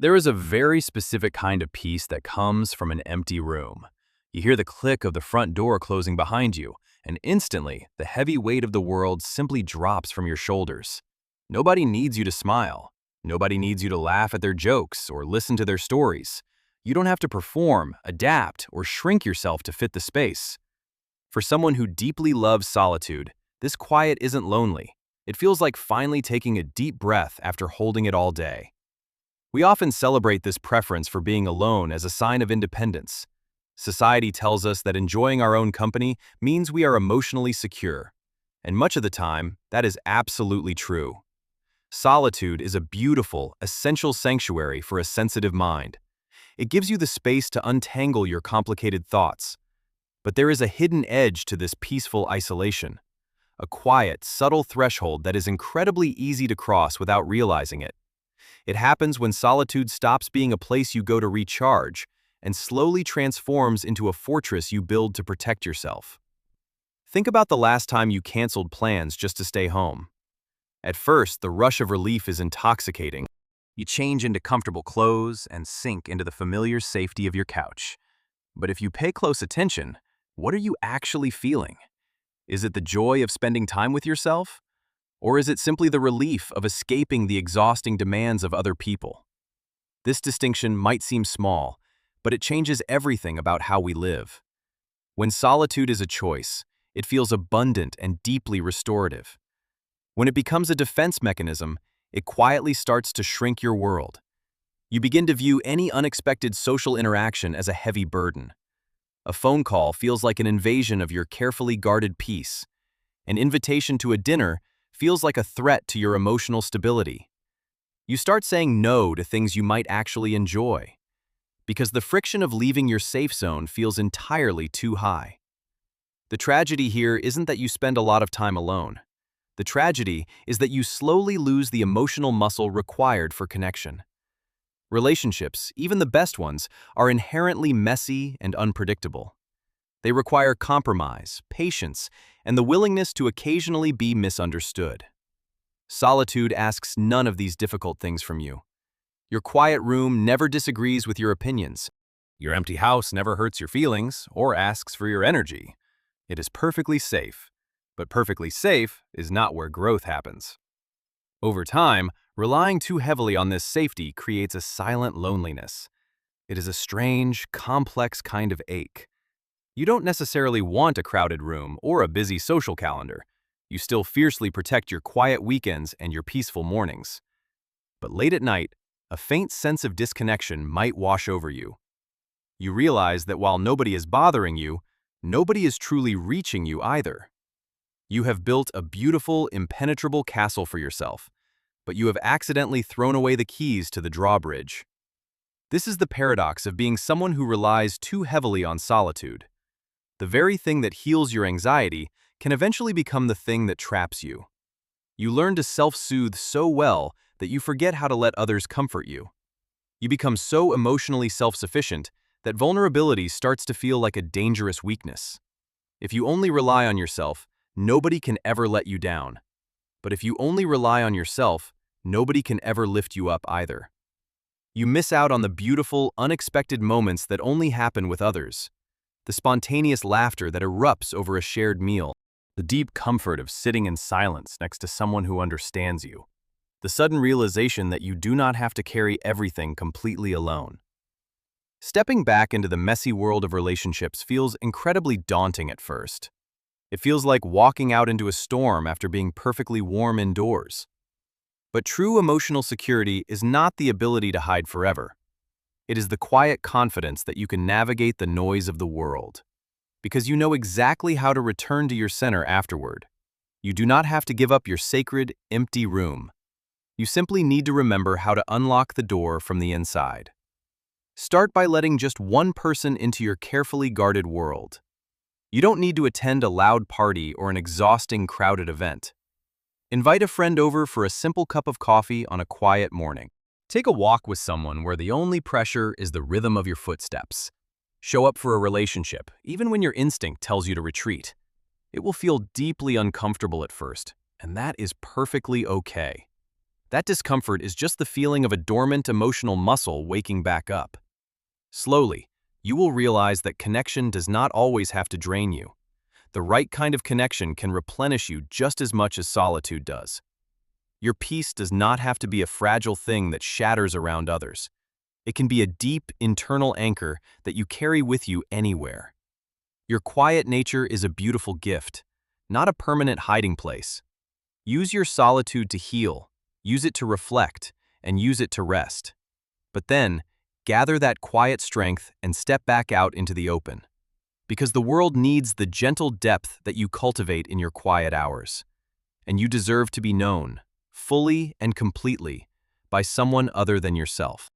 There is a very specific kind of peace that comes from an empty room. You hear the click of the front door closing behind you, and instantly, the heavy weight of the world simply drops from your shoulders. Nobody needs you to smile. Nobody needs you to laugh at their jokes or listen to their stories. You don't have to perform, adapt, or shrink yourself to fit the space. For someone who deeply loves solitude, this quiet isn't lonely. It feels like finally taking a deep breath after holding it all day. We often celebrate this preference for being alone as a sign of independence. Society tells us that enjoying our own company means we are emotionally secure. And much of the time, that is absolutely true. Solitude is a beautiful, essential sanctuary for a sensitive mind. It gives you the space to untangle your complicated thoughts. But there is a hidden edge to this peaceful isolation. A quiet, subtle threshold that is incredibly easy to cross without realizing it. It happens when solitude stops being a place you go to recharge and slowly transforms into a fortress you build to protect yourself. Think about the last time you canceled plans just to stay home. At first, the rush of relief is intoxicating. You change into comfortable clothes and sink into the familiar safety of your couch. But if you pay close attention, what are you actually feeling? Is it the joy of spending time with yourself? Or is it simply the relief of escaping the exhausting demands of other people? This distinction might seem small, but it changes everything about how we live. When solitude is a choice, it feels abundant and deeply restorative. When it becomes a defense mechanism, it quietly starts to shrink your world. You begin to view any unexpected social interaction as a heavy burden. A phone call feels like an invasion of your carefully guarded peace. An invitation to a dinner feels like a threat to your emotional stability. You start saying no to things you might actually enjoy, because the friction of leaving your safe zone feels entirely too high. The tragedy here isn't that you spend a lot of time alone. The tragedy is that you slowly lose the emotional muscle required for connection. Relationships, even the best ones, are inherently messy and unpredictable. They require compromise, patience, and the willingness to occasionally be misunderstood. Solitude asks none of these difficult things from you. Your quiet room never disagrees with your opinions. Your empty house never hurts your feelings or asks for your energy. It is perfectly safe, but perfectly safe is not where growth happens. Over time, relying too heavily on this safety creates a silent loneliness. It is a strange, complex kind of ache. You don't necessarily want a crowded room or a busy social calendar. You still fiercely protect your quiet weekends and your peaceful mornings. But late at night, a faint sense of disconnection might wash over you. You realize that while nobody is bothering you, nobody is truly reaching you either. You have built a beautiful, impenetrable castle for yourself, but you have accidentally thrown away the keys to the drawbridge. This is the paradox of being someone who relies too heavily on solitude. The very thing that heals your anxiety can eventually become the thing that traps you. You learn to self-soothe so well that you forget how to let others comfort you. You become so emotionally self-sufficient that vulnerability starts to feel like a dangerous weakness. If you only rely on yourself, nobody can ever let you down. But if you only rely on yourself, nobody can ever lift you up either. You miss out on the beautiful, unexpected moments that only happen with others. The spontaneous laughter that erupts over a shared meal. The deep comfort of sitting in silence next to someone who understands you. The sudden realization that you do not have to carry everything completely alone. Stepping back into the messy world of relationships feels incredibly daunting at first. It feels like walking out into a storm after being perfectly warm indoors. But true emotional security is not the ability to hide forever. It is the quiet confidence that you can navigate the noise of the world. Because you know exactly how to return to your center afterward. You do not have to give up your sacred, empty room. You simply need to remember how to unlock the door from the inside. Start by letting just one person into your carefully guarded world. You don't need to attend a loud party or an exhausting, crowded event. Invite a friend over for a simple cup of coffee on a quiet morning. Take a walk with someone where the only pressure is the rhythm of your footsteps. Show up for a relationship, even when your instinct tells you to retreat. It will feel deeply uncomfortable at first, and that is perfectly okay. That discomfort is just the feeling of a dormant emotional muscle waking back up. Slowly, you will realize that connection does not always have to drain you. The right kind of connection can replenish you just as much as solitude does. Your peace does not have to be a fragile thing that shatters around others. It can be a deep, internal anchor that you carry with you anywhere. Your quiet nature is a beautiful gift, not a permanent hiding place. Use your solitude to heal, use it to reflect, and use it to rest. But then, gather that quiet strength and step back out into the open. Because the world needs the gentle depth that you cultivate in your quiet hours. And you deserve to be known, fully and completely, by someone other than yourself.